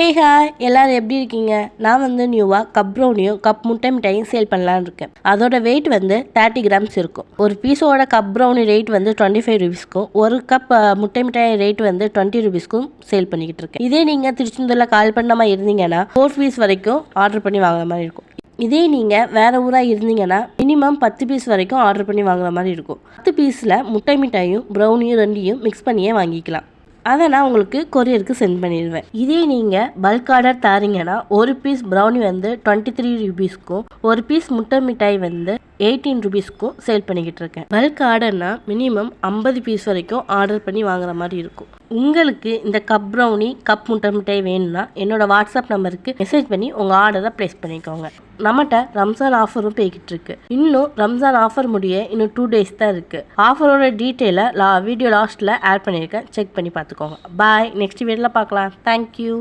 Hey hi, எல்லாரும் எப்படி இருக்கீங்க? நான் வந்து நியூவாக கப் ப்ரௌனியும் கப் முட்டை மிட்டாயும் சேல் பண்ணலான்னு இருக்கேன். அதோட வெயிட் வந்து 30 கிராம்ஸ் இருக்கும். ஒரு பீஸோட கப் ப்ரௌனி ரேட் வந்து 25 ருபீஸ்க்கும், ஒரு கப் முட்டை மிட்டாய் ரேட் வந்து 20 ருபீஸ்க்கும் சேல் பண்ணிக்கிட்டு இருக்கேன். இதே நீங்கள் திருச்செந்தூரில் கால் பண்ண மாதிரி இருந்தீங்கன்னா 4 பீஸ் வரைக்கும் ஆர்டர் பண்ணி வாங்குற மாதிரி இருக்கும். இதே நீங்கள் வேறு ஊராக இருந்தீங்கன்னா மினிமம் 10 பீஸ் வரைக்கும் ஆர்டர் பண்ணி வாங்குற மாதிரி இருக்கும். 10 பீஸில் முட்டை மிட்டாயும் ப்ரௌனியும் ரெண்டையும் மிக்ஸ் பண்ணியே வாங்கிக்கலாம். அதை நான் உங்களுக்கு கொரியருக்கு சென்ட் பண்ணிடுவேன். இதே நீங்கள் பல்க் ஆர்டர் தரீங்கன்னா ஒரு பீஸ் ப்ரௌனி வந்து 23 ருபீஸ்க்கும், ஒரு பீஸ் முட்டை மிட்டாய் வந்து 18 ருபீஸ்க்கும் சேல் பண்ணிக்கிட்டு இருக்கேன். பல்க் ஆர்டர்னா மினிமம் 50 பீஸ் வரைக்கும் ஆர்டர் பண்ணி வாங்குற மாதிரி இருக்கும். உங்களுக்கு இந்த கப் ப்ரௌனி கப் முட்டை மிட்டாய் வேணும்னா என்னோட வாட்ஸ்அப் நம்பருக்கு மெசேஜ் பண்ணி உங்கள் ஆர்டரை ப்ளேஸ் பண்ணிக்கோங்க. நம்மகிட்ட ரம்ஜான் ஆஃபரும் போய்கிட்டு இருக்கு. இன்னும் ரம்ஜான் ஆஃபர் முடிய இன்னும் 2 days தான் இருக்குது. ஆஃபரோட டீட்டெயிலை வீடியோ லாஸ்ட்டில் ஆட் பண்ணியிருக்கேன், செக் பண்ணி பார்த்துக்கோங்க. பாய், நெக்ஸ்ட் வீடியோவில் பார்க்கலாம். தேங்க்யூ.